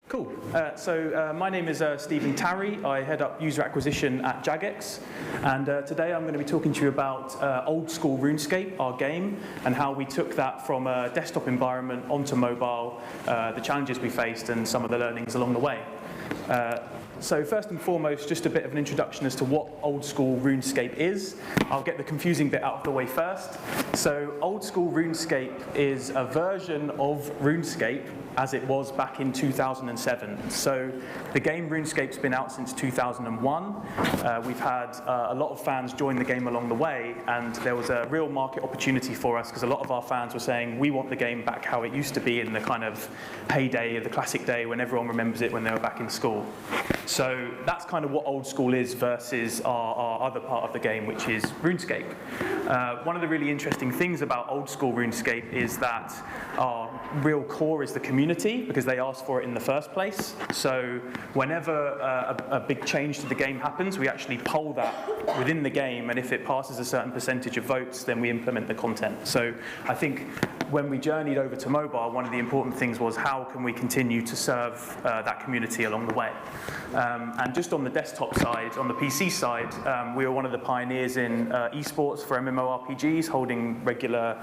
Cool. My name is Stephen Tarry. I head up user acquisition at Jagex, and today I'm going to be talking to you about old school RuneScape, our game, and how we took that from a desktop environment onto mobile, the challenges we faced, and some of the learnings along the way. So first and foremost, just a bit of an introduction as to what old school RuneScape is. I'll get the confusing bit out of the way first. So old school RuneScape is a version of RuneScape as it was back in 2007. So the game RuneScape's been out since 2001. We've had a lot of fans join the game along the way, and there was a real market opportunity for us because a lot of our fans were saying, we want the game back how it used to be in the kind of heyday, the classic day when everyone remembers it when they were back in school. So that's kind of what old school is versus our other part of the game, which is RuneScape. One of the really interesting things about old school RuneScape is that our real core is the community, because they asked for it in the first place. So whenever a big change to the game happens, we actually poll that within the game, and if it passes a certain percentage of votes, then we implement the content. So I think when we journeyed over to mobile, one of the important things was how can we continue to serve that community along the way. And just on the desktop side, on the PC side, we were one of the pioneers in esports for MMORPGs, holding regular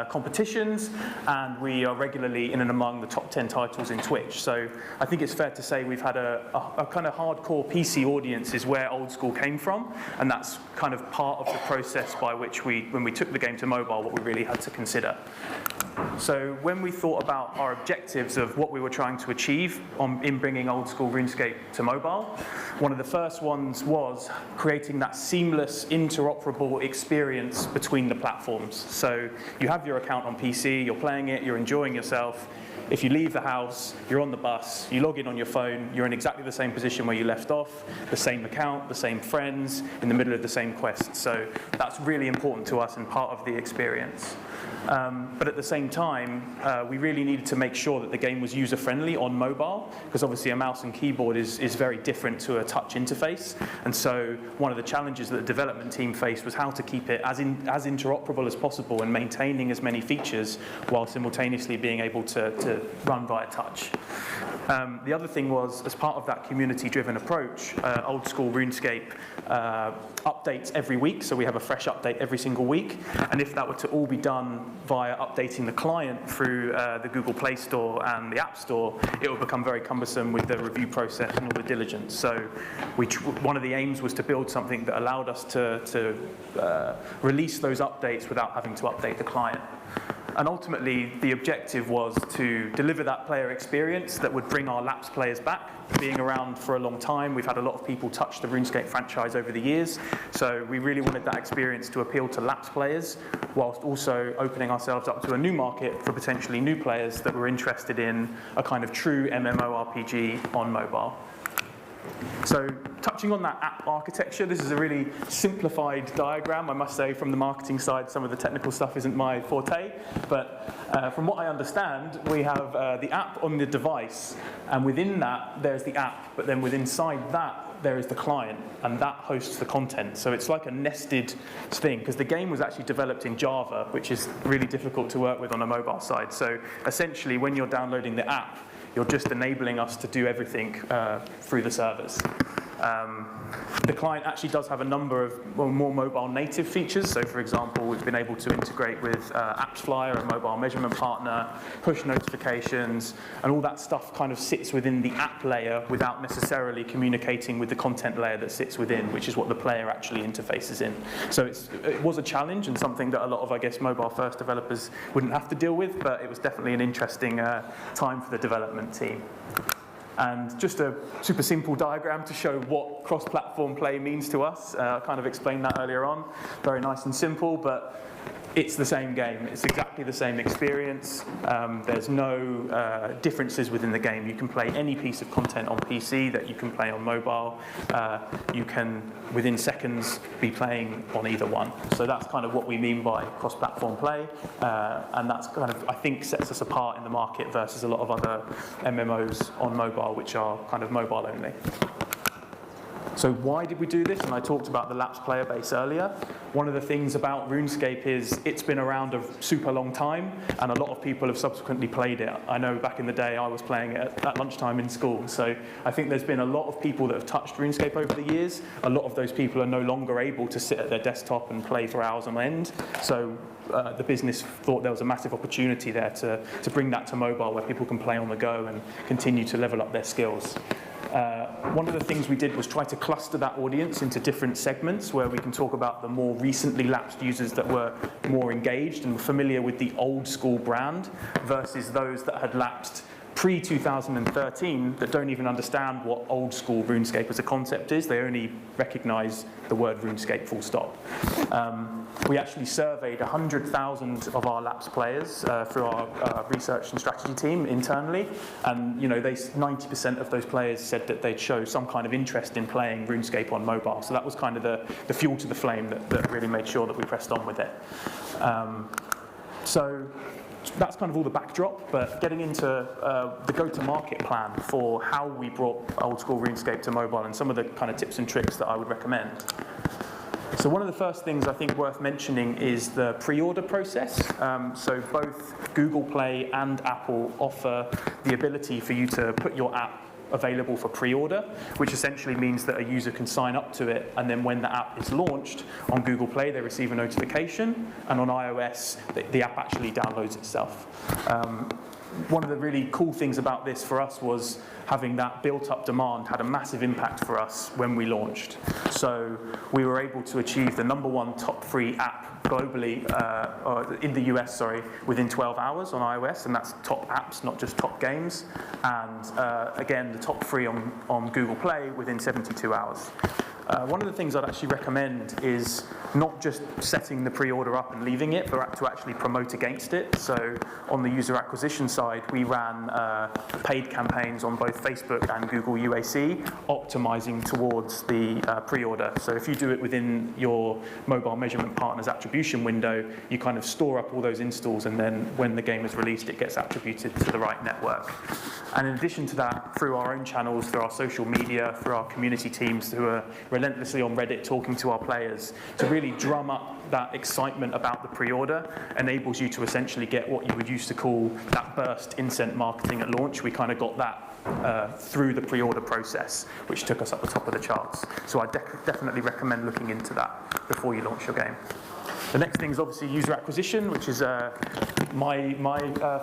competitions, and we are regularly in and among the top 10 titles in Twitch. So I think it's fair to say we've had a kind of hardcore PC audience is where old school came from, and that's kind of part of the process by which when we took the game to mobile, what we really had to consider. So when we thought about our objectives of what we were trying to achieve in bringing old school RuneScape to mobile, one of the first ones was creating that seamless, interoperable experience between the platforms. So you have your account on PC, you're playing it, you're enjoying yourself. If you leave the house, you're on the bus, you log in on your phone, you're in exactly the same position where you left off, the same account, the same friends, in the middle of the same quest. So that's really important to us and part of the experience. But at the same time, we really needed to make sure that the game was user-friendly on mobile, because obviously a mouse and keyboard is very different to a touch interface. And so one of the challenges that the development team faced was how to keep it as interoperable as possible and maintaining as many features while simultaneously being able to run via touch. The other thing was, as part of that community-driven approach, old school RuneScape updates every week, so we have a fresh update every single week, and if that were to all be done via updating the client through the Google Play Store and the App Store, it would become very cumbersome with the review process and all the diligence. So one of the aims was to build something that allowed us to release those updates without having to update the client. And ultimately, the objective was to deliver that player experience that would bring our lapsed players back. Being around for a long time, we've had a lot of people touch the RuneScape franchise over the years, so we really wanted that experience to appeal to lapsed players, whilst also opening ourselves up to a new market for potentially new players that were interested in a kind of true MMORPG on mobile. So touching on that app architecture, this is a really simplified diagram. I must say, from the marketing side, some of the technical stuff isn't my forte, but from what I understand, we have the app on the device, and within that, there's the app, but then inside that, there is the client, and that hosts the content. So it's like a nested thing, because the game was actually developed in Java, which is really difficult to work with on a mobile side. So essentially, when you're downloading the app, you're just enabling us to do everything through the servers. The client actually does have a number of more mobile native features. So for example, we've been able to integrate with AppsFlyer, a mobile measurement partner, push notifications, and all that stuff kind of sits within the app layer without necessarily communicating with the content layer that sits within, which is what the player actually interfaces in. So it was a challenge and something that a lot of, I guess, mobile-first developers wouldn't have to deal with, but it was definitely an interesting time for the development team. And just a super simple diagram to show what cross-platform play means to us. I kind of explained that earlier on. Very nice and simple, but it's the same game. It's exactly the same experience. There's no differences within the game. You can play any piece of content on PC that you can play on mobile. You can, within seconds, be playing on either one. So that's kind of what we mean by cross-platform play. And that's kind of, I think, sets us apart in the market versus a lot of other MMOs on mobile, which are kind of mobile only. So why did we do this? And I talked about the lapsed player base earlier. One of the things about RuneScape is it's been around a super long time, and a lot of people have subsequently played it. I know back in the day I was playing it at lunchtime in school, so I think there's been a lot of people that have touched RuneScape over the years. A lot of those people are no longer able to sit at their desktop and play for hours on end, so the business thought there was a massive opportunity there to bring that to mobile, where people can play on the go and continue to level up their skills. One of the things we did was try to cluster that audience into different segments, where we can talk about the more recently lapsed users that were more engaged and familiar with the old school brand, versus those that had lapsed pre-2013 that don't even understand what old school RuneScape as a concept is. They only recognize the word RuneScape full stop. We actually surveyed 100,000 of our lapsed players through our research and strategy team internally, and 90% of those players said that they'd show some kind of interest in playing RuneScape on mobile. So that was kind of the fuel to the flame that really made sure that we pressed on with it. So that's kind of all the backdrop, but getting into the go-to-market plan for how we brought old school RuneScape to mobile and some of the kind of tips and tricks that I would recommend. So one of the first things I think worth mentioning is the pre-order process. So both Google Play and Apple offer the ability for you to put your app available for pre-order, which essentially means that a user can sign up to it, and then when the app is launched on Google Play, they receive a notification, and on iOS, the app actually downloads itself. One of the really cool things about this for us was having that built-up demand had a massive impact for us when we launched. So we were able to achieve the #1 top free app globally, in the US, within 12 hours on iOS, and that's top apps, not just top games. And again, the top free on Google Play within 72 hours. One of the things I'd actually recommend is not just setting the pre-order up and leaving it, but to actually promote against it. So on the user acquisition side, we ran paid campaigns on both Facebook and Google UAC, optimizing towards the pre-order. So if you do it within your mobile measurement partner's attribution window, you kind of store up all those installs, and then when the game is released, it gets attributed to the right network. And in addition to that, through our own channels, through our social media, through our community teams who are relentlessly on Reddit talking to our players, to really drum up that excitement about the pre-order enables you to essentially get what you would used to call that burst incent marketing at launch. We kind of got that through the pre-order process, which took us up the top of the charts. So I definitely recommend looking into that before you launch your game. The next thing is obviously user acquisition, which is my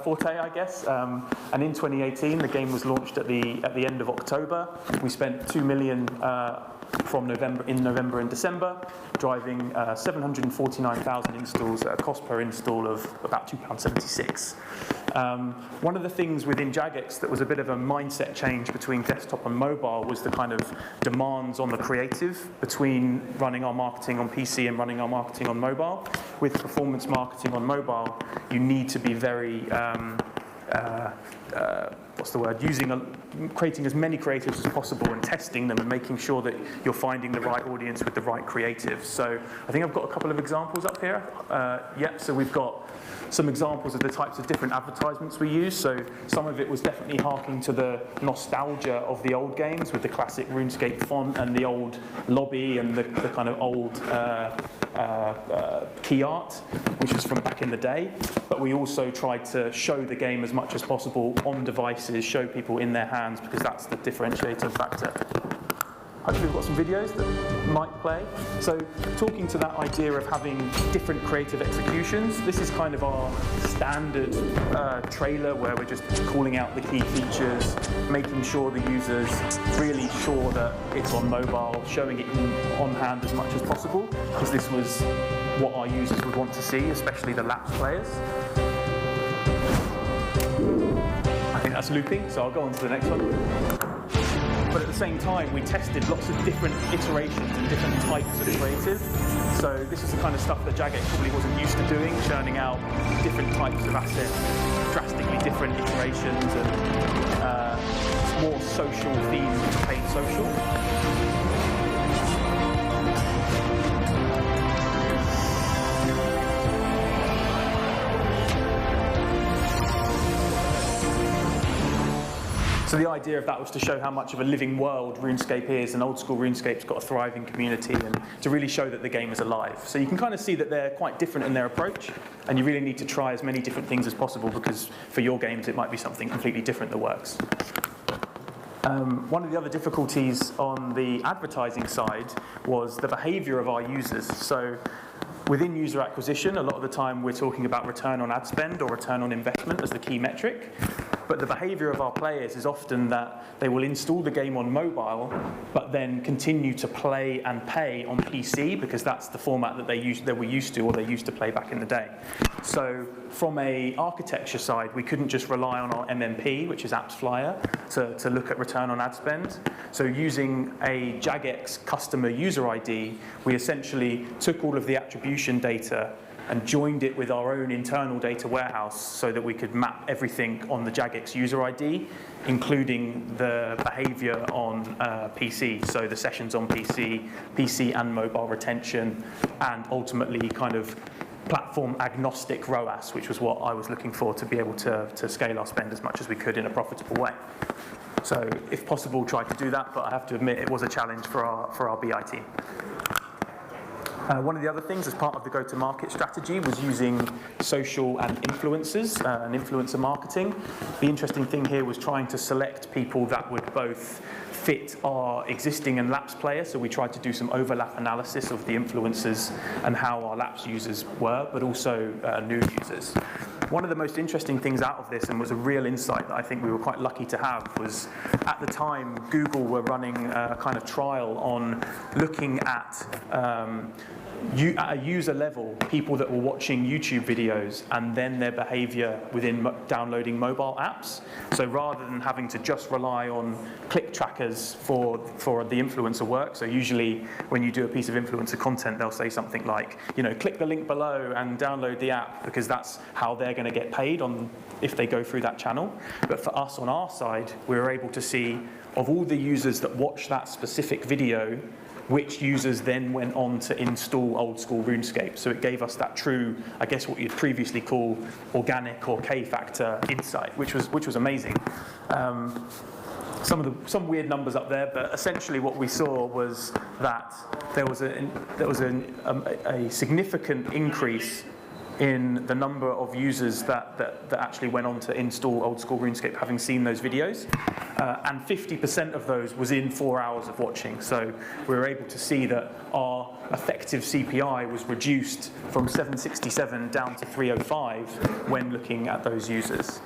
forte, I guess. And in 2018, the game was launched at the end of October. We spent $2 million in November and December, driving 749,000 installs at a cost per install of about £2.76. One of the things within Jagex that was a bit of a mindset change between desktop and mobile was the kind of demands on the creative between running our marketing on PC and running our marketing on mobile. With performance marketing on mobile, you need to be very creating as many creatives as possible and testing them and making sure that you're finding the right audience with the right creative. So I think I've got a couple of examples up here. So we've got some examples of the types of different advertisements we use. So some of it was definitely harking to the nostalgia of the old games with the classic RuneScape font and the old lobby and the kind of old key art, which was from back in the day. But we also tried to show the game as much as possible on devices, show people in their hands, because that's the differentiator factor. Hopefully we've got some videos that might play. So talking to that idea of having different creative executions, this is kind of our standard trailer where we're just calling out the key features, making sure the user's really sure that it's on mobile, showing it on hand as much as possible, because this was what our users would want to see, especially the lapsed players. I think that's looping, so I'll go on to the next one. But at the same time, we tested lots of different iterations and different types of creative. So this is the kind of stuff that Jagex probably wasn't used to doing, churning out different types of assets, drastically different iterations, and more social themed, paid social. So the idea of that was to show how much of a living world RuneScape is, and old school RuneScape's got a thriving community, and to really show that the game is alive. So you can kind of see that they're quite different in their approach, and you really need to try as many different things as possible, because for your games it might be something completely different that works. One of the other difficulties on the advertising side was the behavior of our users. So within user acquisition, a lot of the time we're talking about return on ad spend or return on investment as the key metric. But the behavior of our players is often that they will install the game on mobile, but then continue to play and pay on PC, because that's the format that they were used to, or they used to play back in the day. So from a architecture side, we couldn't just rely on our MMP, which is Apps Flyer, to look at return on ad spend. So using a Jagex customer user ID, we essentially took all of the attribution data and joined it with our own internal data warehouse so that we could map everything on the Jagex user ID, including the behavior on PC, so the sessions on PC and mobile retention, and ultimately kind of platform agnostic ROAS, which was what I was looking for to be able to scale our spend as much as we could in a profitable way. So if possible, try to do that, but I have to admit it was a challenge for our BI team. One of the other things as part of the go-to-market strategy was using social and influencers and influencer marketing. The interesting thing here was trying to select people that would both fit our existing and lapsed players, so we tried to do some overlap analysis of the influencers and how our lapsed users were, but also new users. One of the most interesting things out of this, and was a real insight that I think we were quite lucky to have, was at the time Google were running a kind of trial on looking at a user level, people that were watching YouTube videos and then their behavior within downloading mobile apps. So rather than having to just rely on click trackers for the influencer work, so usually when you do a piece of influencer content, they'll say something like, click the link below and download the app, because that's how they're going to get paid if they go through that channel. But for us on our side, we were able to see of all the users that watched that specific video, which users then went on to install old school RuneScape. So it gave us that true, I guess what you'd previously call organic or K-factor insight, which was amazing. Some weird numbers up there, but essentially what we saw was that there was a significant increase in the number of users that actually went on to install old school RuneScape, having seen those videos, and 50% of those was in 4 hours of watching. So we were able to see that our effective CPI was reduced from 767 down to 305 when looking at those users.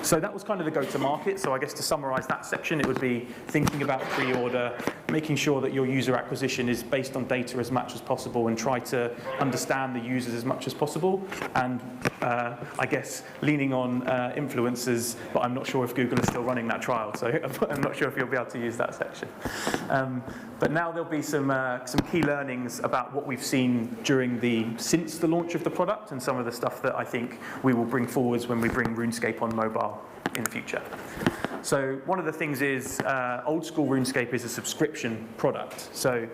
So that was kind of the go-to-market. So I guess to summarize that section, it would be thinking about pre-order, making sure that your user acquisition is based on data as much as possible, and try to understand the users as much as possible. And I guess leaning on influencers, but I'm not sure if Google is still running that trial, so I'm not sure if you'll be able to use that section. But now there'll be some key learnings about what we've seen since the launch of the product, and some of the stuff that I think we will bring forwards when we bring RuneScape on mobile in the future. So one of the things is old school RuneScape is a subscription product. So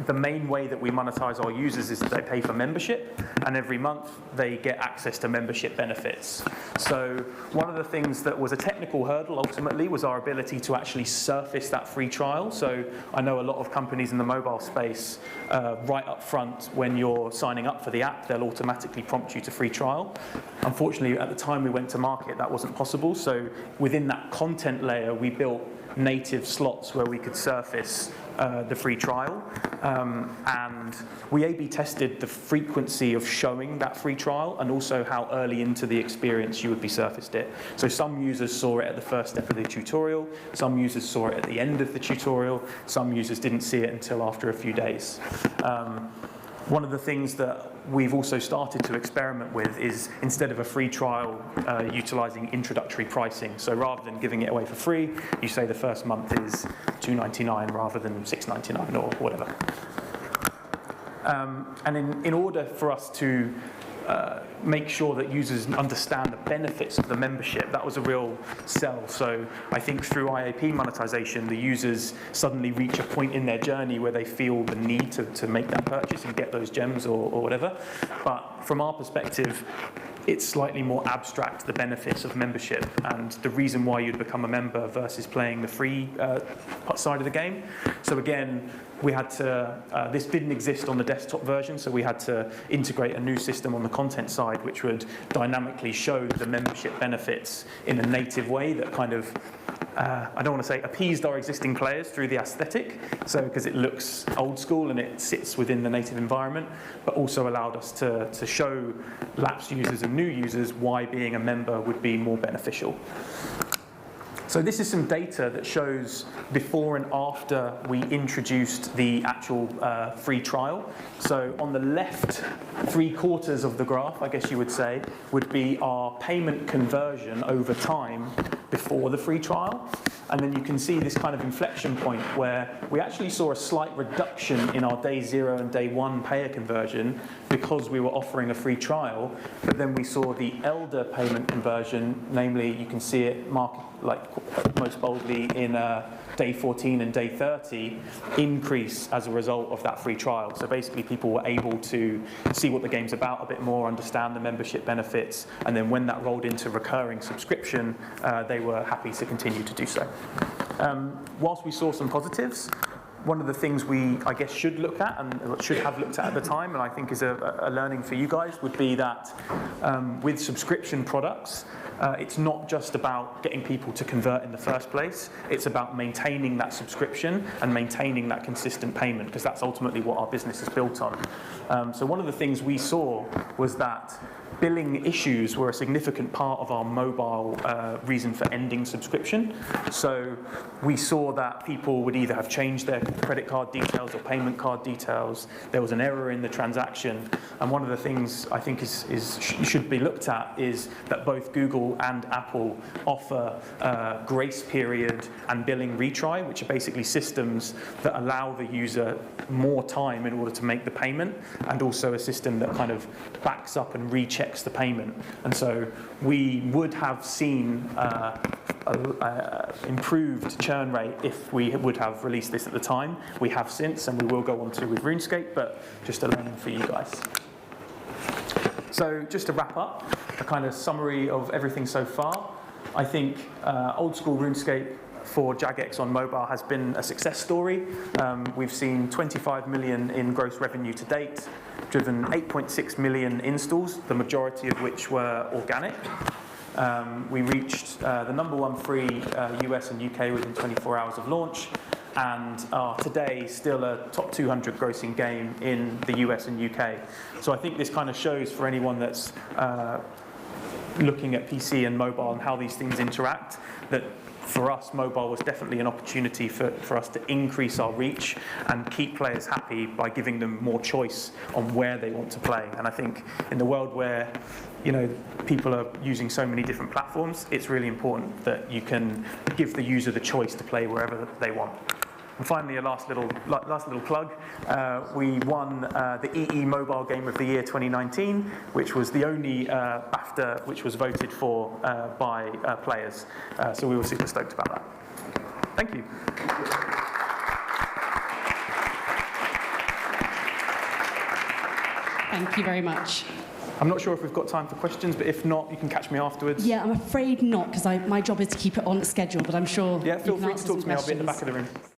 the main way that we monetize our users is that they pay for membership, and every month they get access to membership benefits. So one of the things that was a technical hurdle ultimately was our ability to actually surface that free trial. So I know a lot of companies in the mobile space, right up front when you're signing up for the app, they'll automatically prompt you to free trial. Unfortunately, at the time we went to market, that wasn't possible. So within that content layer, we built native slots where we could surface the free trial, and we A/B tested the frequency of showing that free trial, and also how early into the experience you would be surfaced it. So some users saw it at the first step of the tutorial, some users saw it at the end of the tutorial, some users didn't see it until after a few days. One of the things that we've also started to experiment with is, instead of a free trial, utilizing introductory pricing. So rather than giving it away for free, you say the first month is $2.99 rather than $6.99 or whatever. And in order for us to make sure that users understand the benefits of the membership, that was a real sell. So I think through IAP monetization, the users suddenly reach a point in their journey where they feel the need to make that purchase and get those gems or whatever. But from our perspective, it's slightly more abstract, the benefits of membership and the reason why you'd become a member versus playing the free side of the game. So again, we had to, this didn't exist on the desktop version, so we had to integrate a new system on the content side which would dynamically show the membership benefits in a native way that kind of, I don't want to say appeased our existing players through the aesthetic, so because it looks old school and it sits within the native environment, but also allowed us to show lapsed users and new users why being a member would be more beneficial. So this is some data that shows before and after we introduced the actual free trial. So on the left 3/4 of the graph, I guess you would say, would be our payment conversion over time before the free trial. And then you can see this kind of inflection point where we actually saw a slight reduction in our day 0 and day 1 payer conversion because we were offering a free trial. But then we saw the elder payment conversion, namely you can see it marked like most boldly in day 14 and day 30, increase as a result of that free trial. So basically people were able to see what the game's about a bit more, understand the membership benefits, and then when that rolled into recurring subscription, they were happy to continue to do so. Whilst we saw some positives, one of the things we, I guess, should look at and should have looked at the time, and I think is a learning for you guys, would be that with subscription products, it's not just about getting people to convert in the first place, it's about maintaining that subscription and maintaining that consistent payment, because that's ultimately what our business is built on. So one of the things we saw was that billing issues were a significant part of our mobile reason for ending subscription. So we saw that people would either have changed their credit card details or payment card details, there was an error in the transaction, and one of the things I think should be looked at is that both Google and Apple offer grace period and billing retry, which are basically systems that allow the user more time in order to make the payment, and also a system that kind of backs up and rechecks the payment. And so we would have seen improved churn rate if we would have released this at the time. We have since, and we will go on to with RuneScape, but just a learning for you guys. So just to wrap up, a kind of summary of everything so far. I think old school RuneScape for Jagex on mobile has been a success story. We've seen 25 million in gross revenue to date, driven 8.6 million installs, the majority of which were organic. We reached the #1 free US and UK within 24 hours of launch, and are today still a top 200 grossing game in the US and UK. So I think this kind of shows for anyone that's looking at PC and mobile and how these things interact, that for us, mobile was definitely an opportunity for us to increase our reach and keep players happy by giving them more choice on where they want to play. And I think in the world where, you know, people are using so many different platforms, it's really important that you can give the user the choice to play wherever they want. And finally, a last little plug. We won the EE Mobile Game of the Year 2019, which was the only BAFTA which was voted for by players. So we were super stoked about that. Thank you. Thank you very much. I'm not sure if we've got time for questions, but if not, you can catch me afterwards. Yeah, I'm afraid not, because my job is to keep it on schedule, but I'm sure Yeah, feel you can free to answer talk some to me. I'll be at the questions. back of the room.